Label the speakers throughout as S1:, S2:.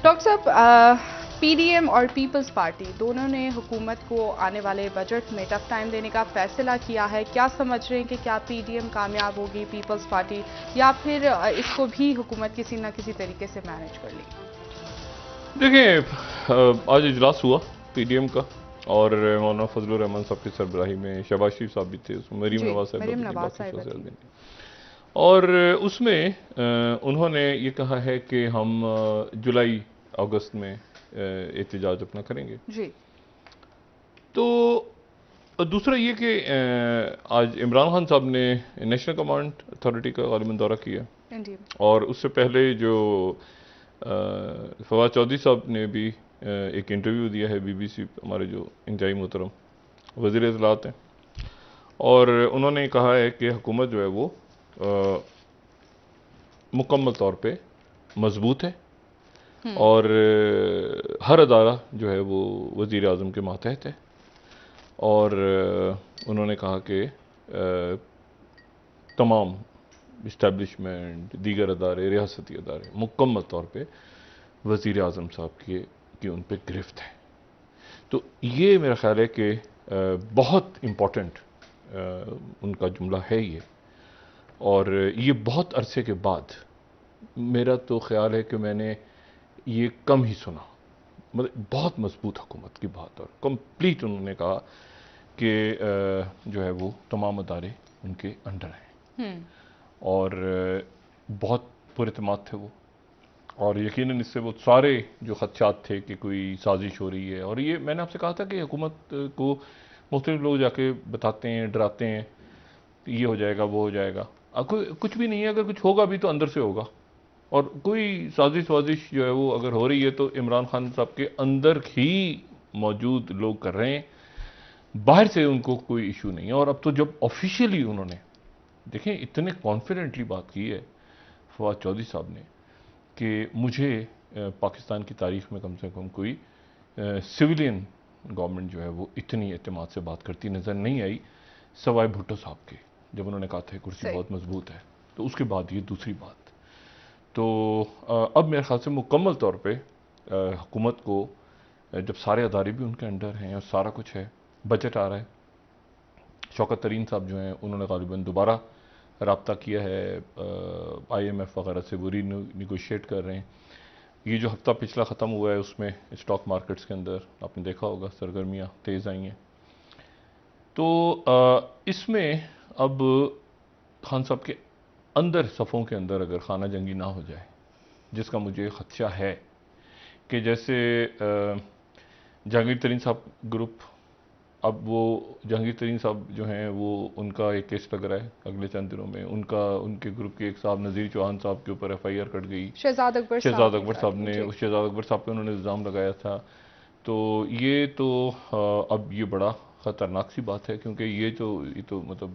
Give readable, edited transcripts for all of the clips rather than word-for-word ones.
S1: Doctor साहब, PDM और peoples party दोनों ने हुकूमत को आने वाले बजट में टफ टाइम देने का फैसला किया है। क्या समझ रहे हैं कि क्या पीडीएम कामयाब होगी, पीपल्स पार्टी, या फिर इसको भी हुकूमत किसी न किसी तरीके से मैनेज कर लेगी?
S2: देखिए, आज इजलास हुआ पीडीएम का और मौलाना फजलुर रहमान साहब की सरबराही में शहबाज शरीफ साहब भी थे, उसमें मरीम
S1: जी,
S2: नवाज साहब
S1: मरीम
S2: भी थी,
S1: नवाज
S2: बाकी
S1: साहिबा
S2: सोशल
S1: थी।
S2: और उसमें उन्होंने ये कहा है कि हम जुलाई अगस्त में एहतजाज अपना करेंगे।
S1: जी।
S2: तो दूसरा ये कि आज इमरान खान साहब ने नेशनल कमांड अथॉरिटी का गालिबन दौरा किया
S1: इंडिया।
S2: और उससे पहले जो फवाद चौधरी साहब ने भी एक इंटरव्यू दिया है बीबीसी, हमारे जो इंतजाई मोहतरम वज़ीर इत्तलात हैं, और उन्होंने कहा है कि हुकूमत जो है वो मुकम्मल तौर पे मजबूत है और हर अदारा जो है वो वज़ीर आज़म के मातहत है। और उन्होंने कहा कि तमाम इस्टेब्लिशमेंट, दीगर अदारे, रियासती अदारे मुकम्मल तौर पे वज़ीर आज़म साहब की उन पर गिरफ्त है। तो ये मेरा ख्याल है कि बहुत इम्पोर्टेंट उनका जुमला है ये, और ये बहुत अरसे के बाद, मेरा तो ख्याल है कि मैंने ये कम ही सुना। मतलब बहुत मजबूत हुकूमत की बात, और कंप्लीट उन्होंने कहा कि जो है वो तमाम अदारे उनके अंडर हैं और बहुत पुरएतमाद थे वो। और यकीनन इससे वो सारे जो खदशात थे कि कोई साजिश हो रही है, और ये मैंने आपसे कहा था कि हुकूमत को मुख्तलिफ लोग जाके बताते हैं, डराते हैं, ये हो जाएगा, वो हो जाएगा। कोई कुछ भी नहीं है, अगर कुछ होगा भी तो अंदर से होगा। और कोई साजिश वाजिश जो है वो अगर हो रही है तो इमरान खान साहब के अंदर ही मौजूद लोग कर रहे हैं, बाहर से उनको कोई इशू नहीं है। और अब तो जब ऑफिशियली उन्होंने, देखें, इतने कॉन्फिडेंटली बात की है फवाद चौधरी साहब ने कि मुझे पाकिस्तान की तारीख में कम से कम कोई सिविलियन गवर्नमेंट जो है वो इतनी एतमाद से बात करती नज़र नहीं आई सवाए भुट्टो साहब के, जब उन्होंने कहा था कुर्सी बहुत मजबूत है। तो उसके बाद ये दूसरी बात। तो अब मेरे ख्याल से मुकम्मल तौर पे हुकूमत को, जब सारे अदारे भी उनके अंडर हैं और सारा कुछ है, बजट आ रहा है, शौकत तरीन साहब जो हैं उन्होंने गालिबन दोबारा रब्ता किया है IMF वगैरह से, वो रीनिगोशिएट कर रहे हैं। ये जो हफ्ता पिछला ख़त्म हुआ है उसमें स्टॉक मार्केट्स के अंदर आपने देखा होगा सरगर्मियाँ तेज़ आई हैं। तो इसमें अब खान साहब के अंदर, सफ़ों के अंदर अगर खाना जंगी ना हो जाए, जिसका मुझे खदशा है कि जैसे जहांगीर तरीन साहब ग्रुप, अब वो जहांगीर तरीन साहब जो हैं वो, उनका एक केस लग रहा है अगले चंद दिनों में, उनके ग्रुप के एक साहब नज़ीर चौहान साहब के ऊपर FIR कट गई।
S1: शहजाद अकबर
S2: साहब ने, उस शहजाद अकबर साहब पे उन्होंने इल्ज़ाम लगाया था। तो ये तो अब ये बड़ा ख़तरनाक सी बात है, क्योंकि ये तो मतलब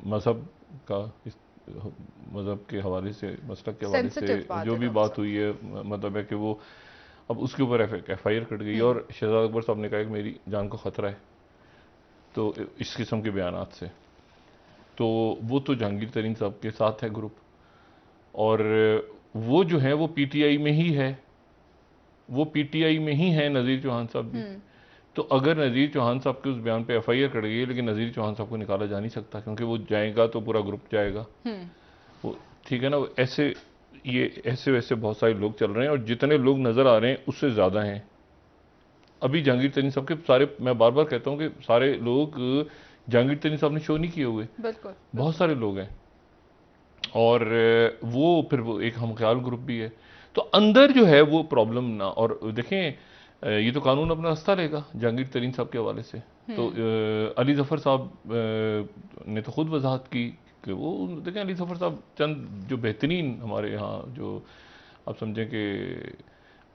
S2: मज़हब का, इस मज़हब के हवाले से, मसलक के हवाले से जो भी बात हुई है, मतलब है कि वो अब उसके ऊपर FIR कट गई और शहजाद अकबर साहब ने कहा कि मेरी जान को ख़तरा है, तो इस किस्म के बयानात से। तो वो तो जहांगीर तरीन साहब के साथ है ग्रुप, और वो जो है वो PTI में ही है, वो PTI में ही है नज़ीर चौहान साहब भी। तो अगर नज़ीर चौहान साहब के उस बयान पे FIR कट गई है, लेकिन नज़ीर चौहान साहब को निकाला जा नहीं सकता, क्योंकि वो जाएगा तो पूरा ग्रुप जाएगा। वो ठीक है ना, ऐसे ये ऐसे वैसे बहुत सारे लोग चल रहे हैं, और जितने लोग नज़र आ रहे हैं उससे ज़्यादा हैं अभी जहांगीर तरीन साहब के सारे। मैं बार बार कहता हूँ कि सारे लोग जहांगीर तरीन साहब ने शो नहीं किए हुए, बहुत सारे लोग हैं, और वो फिर वो एक हम ख्याल ग्रुप भी है। तो अंदर जो है वो प्रॉब्लम ना, और देखें ये तो कानून अपना रास्ता लेगा जहांगीर तरीन साहब के हवाले से। तो अली ज़फ़र साहब ने तो खुद वजाहत की कि वो, देखें, अली ज़फ़र साहब चंद जो बेहतरीन हमारे यहाँ, जो आप समझें कि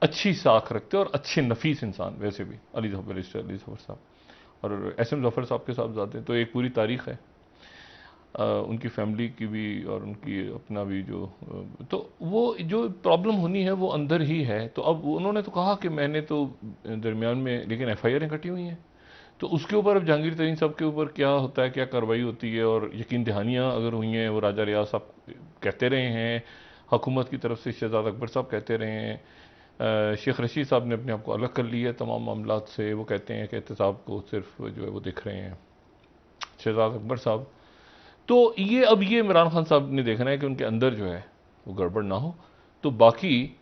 S2: अच्छी साख रखते और अच्छे नफीस इंसान, वैसे भी अली ज़फ़र साहब और SM ज़फ़र साहब के साहबजादे, तो एक पूरी तारीख़ है उनकी फैमिली की भी और उनकी अपना भी, जो तो वो जो प्रॉब्लम होनी है वो अंदर ही है। तो अब उन्होंने तो कहा कि मैंने तो दरमियान में, लेकिन FIR कटी हुई हैं, तो उसके ऊपर अब जहांगीर तरीन साहब के ऊपर क्या होता है, क्या कार्रवाई होती है, और यकीन दहानियाँ अगर हुई हैं, वो राजा रियाज साहब कहते रहे हैं, हुकूमत की तरफ से शहजाद अकबर साहब कहते रहे हैं, शेख रशीद साहब ने अपने आप को अलग कर लिया है तमाम मामलात से। वो कहते हैं कि एहतसाब को सिर्फ जो है वो देख रहे हैं शहजाद अकबर साहब। तो ये इमरान खान साहब ने देखना है कि उनके अंदर जो है वो गड़बड़ ना हो, तो बाकी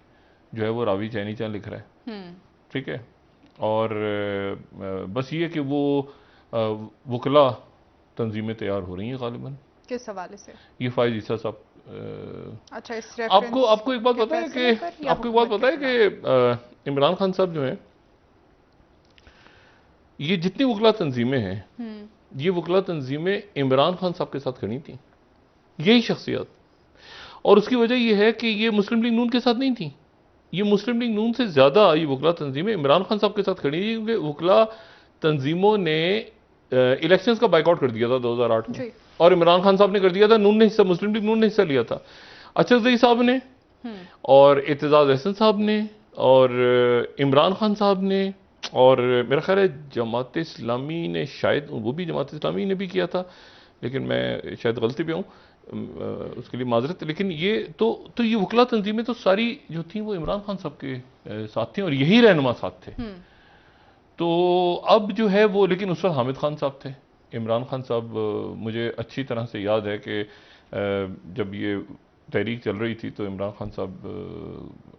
S2: जो है वो रावी चैनी चाह लिख रहा है, ठीक है। और बस ये कि वो वकला तंजीमें तैयार हो रही हैं गालिबन।
S1: किस हवाले से? ये
S2: फायज ईसा साहब।
S1: अच्छा, इस
S2: आपको एक बात पता है कि इमरान खान साहब जो है, ये जितनी वकला तंजीमें हैं, ये वकला तंजीमें इमरान खान साहब के साथ खड़ी थी, यही शख्सियत। और उसकी वजह यह है कि ये मुस्लिम लीग नून के साथ नहीं थी, ये मुस्लिम लीग नून से ज्यादा ये वकला तंजीमें इमरान खान साहब के साथ खड़ी थी, क्योंकि वकला तंजीमों ने इलेक्शंस का बाइकआउट कर दिया था 2008 में, और इमरान खान साहब ने कर दिया था, नून ने हिस्सा, मुस्लिम लीग नून ने हिस्सा लिया था। अचरजई साहब ने और एतजाज अहसन साहब ने और इमरान खान साहब ने, और मेरा ख्याल है जमात इस्लामी ने, शायद वो भी जमात इस्लामी ने भी किया था, लेकिन मैं शायद गलती पे हूँ, उसके लिए माजरत। लेकिन ये तो ये वकला तंजीमें तो सारी जो थी वो इमरान खान साहब के साथ थी, और यही रहनुमा साथ थे। तो अब जो है वो, लेकिन उस वक्त हामिद खान साहब थे। इमरान खान साहब, मुझे अच्छी तरह से याद है कि जब ये तहरीक चल रही थी तो इमरान खान साहब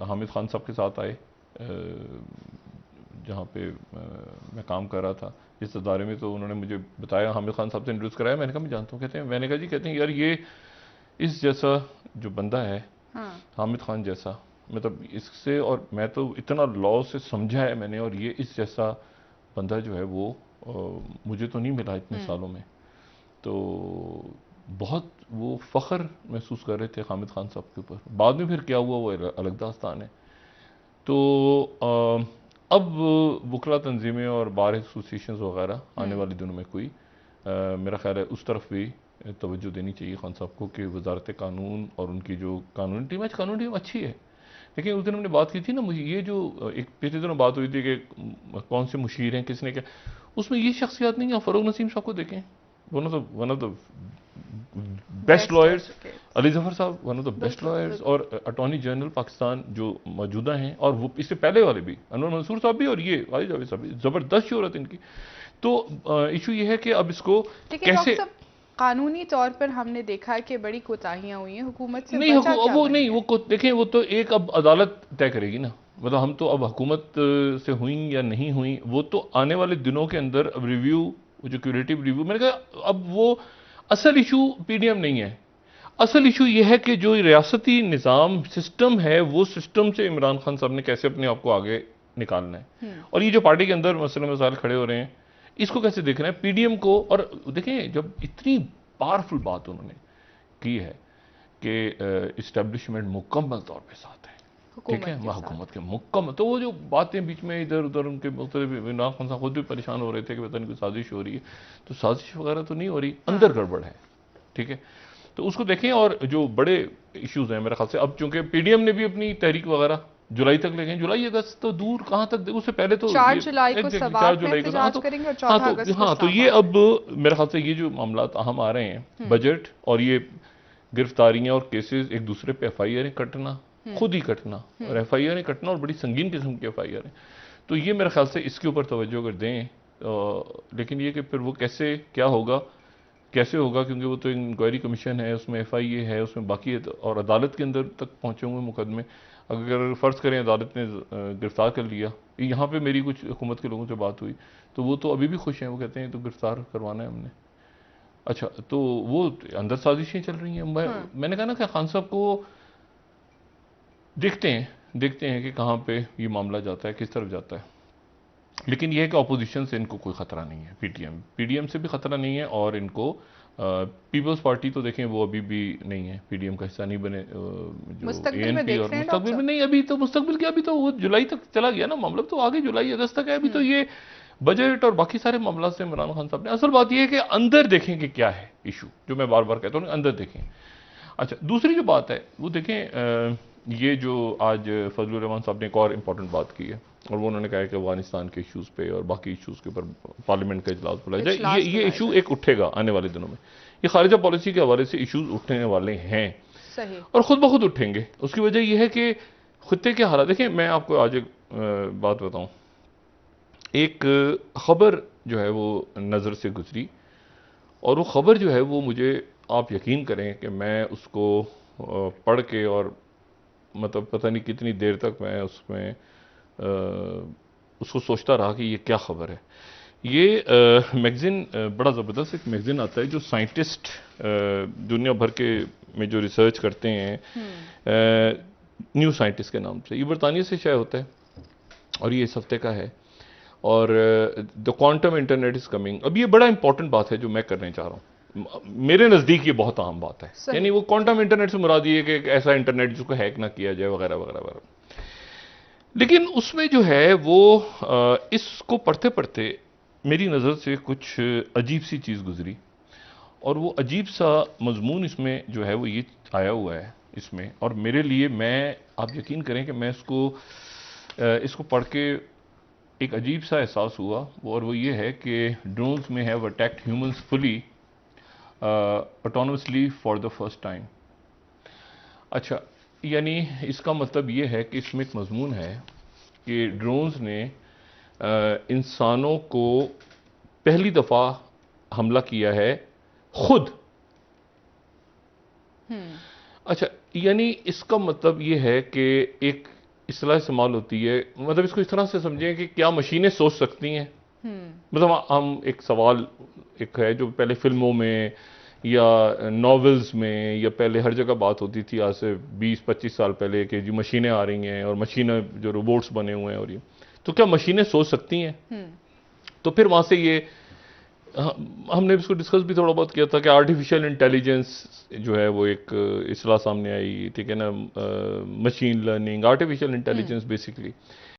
S2: हामिद खान साहब के साथ आए, जहाँ पे मैं काम कर रहा था इस अदारे में। तो उन्होंने मुझे बताया, हामिद खान साहब से इंट्रोड्यूस कराया। मैंने कहा मैं जानता हूँ। कहते हैं, मैंने कहा जी, कहते हैं यार ये इस जैसा जो बंदा है, हामिद खान जैसा, मतलब इससे, और मैं तो इतना लॉ से समझा है मैंने, और ये इस जैसा बंदा जो है वो मुझे तो नहीं मिला इतने सालों में। तो बहुत वो फख्र महसूस कर रहे थे हामिद खान साहब के ऊपर। बाद में फिर क्या हुआ वो अलग दास्तान है। तो अब वकला तंजीमें और बार एसोसिएशन वगैरह आने वाले दिनों में कोई मेरा ख्याल है उस तरफ भी तवज्जो देनी चाहिए खान साहब को, कि वजारत कानून और उनकी जो कानूनी टीम अच्छी है। लेकिन उस दिन हमने बात की थी ना, मुझे ये जो एक पिछले दिनों बात हुई थी कि कौन से मुशीर हैं, किसने क्या, उसमें ये शख्सियत नहीं है। फरूक नसीम साहब को देखें, one of the best lawyers. Ali Zafar sahab one of the best lawyers, और अटॉर्नी जनरल पाकिस्तान जो मौजूदा हैं, और वो इससे पहले वाले भी, अनवर मंसूर साहब भी, और ये वाली जावेद साहब भी, जबरदस्त शोहरत इनकी। तो इशू ये है कि अब इसको कैसे,
S1: कानूनी तौर पर हमने देखा है कि बड़ी कोताहियां हुई हैं हुकूमत से।
S2: नहीं वो नहीं, वो देखें, वो तो एक अब अदालत तय करेगी ना। मतलब हम तो अब हुकूमत से हुई या नहीं हुई, वो तो आने वाले दिनों के अंदर अब रिव्यू, जो क्यूरेटिव रिव्यू, मैंने कहा अब वो असल इशू पीडीएम नहीं है। असल इशू ये है कि जो रियासती निज़ाम सिस्टम है, वो सिस्टम से इमरान खान साहब ने कैसे अपने आप को आगे निकालना है, और ये जो पार्टी के अंदर मसले मसाइल खड़े हो रहे हैं, इसको कैसे देखना है पीडीएम को। और देखें, जब इतनी पावरफुल बात उन्होंने की है कि इस्टेब्लिशमेंट मुकम्मल तौर पे साथ है, ठीक है, हुकूमत के मुकम्मल, तो वो जो बातें बीच में इधर उधर उनके मुख्तलिफ, इमरान खान साहब खुद भी परेशान हो रहे थे कि पता नहीं कोई साजिश हो रही है, तो साजिश वगैरह तो नहीं हो रही, अंदर गड़बड़ है, ठीक है। तो उसको देखें। और जो बड़े इश्यूज हैं मेरे ख्याल से, अब चूंकि पीडीएम ने भी अपनी तहरीक वगैरह जुलाई तक ले गए, जुलाई अगस्त तो दूर, कहां तक, उससे पहले तो
S1: 4 जुलाई को करेंगे और 14 अगस्त को।
S2: हाँ, तो ये अब मेरे ख्याल से ये जो मामला अहम आ रहे हैं, बजट और ये गिरफ्तारियां और केसेस, एक दूसरे पे एफआईआर कटना, खुद ही कटना, और एफआईआर कटना, और बड़ी संगीन किस्म की एफआईआर है। तो ये मेरे ख्याल से इसके ऊपर तवज्जो कर दें। लेकिन ये कि फिर वो कैसे क्या होगा, कैसे होगा, क्योंकि वो तो इंक्वायरी कमीशन है, उसमें एफआईए है, उसमें बाकी है, और अदालत के अंदर तक पहुंचे हुए मुकदमे। अगर फ़र्ज़ करें अदालत ने गिरफ्तार कर लिया, यहाँ पे मेरी कुछ हुकूमत के लोगों से बात हुई, तो वो तो अभी भी खुश हैं, वो कहते हैं तो गिरफ्तार करवाना है हमने। अच्छा, तो वो अंदर साजिशें चल रही हैं। मैंने कहा ना कि खान साहब को देखते हैं कि कहाँ पे ये मामला जाता है, किस तरफ जाता है। लेकिन यह है कि अपोजिशन से इनको कोई ख़तरा नहीं है, पीडीएम से भी ख़तरा नहीं है, और इनको पीपल्स पार्टी तो देखें वो अभी भी नहीं है, पीडीएम का हिस्सा नहीं बने, जो एएनपी, और मुस्तकबिल में नहीं, अभी तो मुस्तकबिल के, अभी तो वो जुलाई तक चला गया ना मामला, तो आगे जुलाई अगस्त तक है। अभी तो ये बजट और बाकी सारे मामला से इमरान खान साहब ने, असल बात यह है कि अंदर देखें कि क्या है इशू, जो मैं बार बार कहता हूँ, अंदर देखें। अच्छा, दूसरी जो बात है वो देखें, ये जो आज फजलुर रहमान साहब ने एक और इम्पॉर्टेंट बात की है, और वो उन्होंने कहा है कि अफगानिस्तान के इश्यूज़ पे और बाकी इश्यूज़ के ऊपर पार्लियामेंट का इजलास बुलाया जाए। ये इशू एक उठेगा आने वाले दिनों में, ये खारिजा पॉलिसी के हवाले से इश्यूज उठने वाले हैं,
S1: सही,
S2: और खुद ब खुद उठेंगे। उसकी वजह यह है कि खुत्ते के हालात देखिए, मैं आपको आज एक बात बताऊं। एक खबर जो है वो नज़र से गुजरी, और वो खबर जो है वो मुझे, आप यकीन करें कि मैं उसको पढ़ के, और मतलब पता नहीं कितनी देर तक मैं उसमें उसको सोचता रहा कि ये क्या खबर है। ये मैगज़ीन, बड़ा ज़बरदस्त एक मैगज़ीन आता है जो साइंटिस्ट दुनिया भर के में जो रिसर्च करते हैं, न्यू साइंटिस्ट के नाम से, ये बरतानिया से शायद होता है, और ये इस हफ्ते का है। और the quantum internet is coming. अब ये बड़ा इंपॉर्टेंट बात है जो मैं करने चाह रहा हूँ। मेरे नज़दीक ये बहुत अहम बात है, यानी वो क्वांटम इंटरनेट से मुराद ये कि एक ऐसा इंटरनेट जिसको हैक ना किया जाए वगैरह वगैरह वगैरह। लेकिन उसमें जो है वो इसको पढ़ते पढ़ते मेरी नज़र से कुछ अजीब सी चीज़ गुजरी, और वो अजीब सा मजमून इसमें जो है वो ये आया हुआ है इसमें। और मेरे लिए, मैं, आप यकीन करें कि मैं इसको पढ़ के एक अजीब सा एहसास हुआ, और वो ये है कि ड्रोन्स में have attacked humans fully autonomously for the first time. अच्छा, यानी इसका मतलब ये है कि इसमें एक मजमून है कि ड्रोन्स ने इंसानों को पहली दफ़ा हमला किया है खुद। अच्छा, यानी इसका मतलब ये है कि एक इस्तेलाह इस्तेमाल होती है, मतलब इसको इस तरह से समझें कि क्या मशीनें सोच सकती हैं। मतलब हम एक सवाल एक है जो पहले फिल्मों में या नॉवेल्स में या पहले हर जगह बात होती थी आज से 20-25 साल पहले, कि जी मशीनें आ रही हैं और मशीनें जो रोबोट्स बने हुए हैं, और ये तो क्या मशीनें सोच सकती हैं। तो फिर वहाँ से ये हमने इसको डिस्कस भी थोड़ा बहुत किया था कि आर्टिफिशियल इंटेलिजेंस जो है वो एक इस्तेलाह सामने आई, ठीक है ना, machine learning, artificial intelligence basically.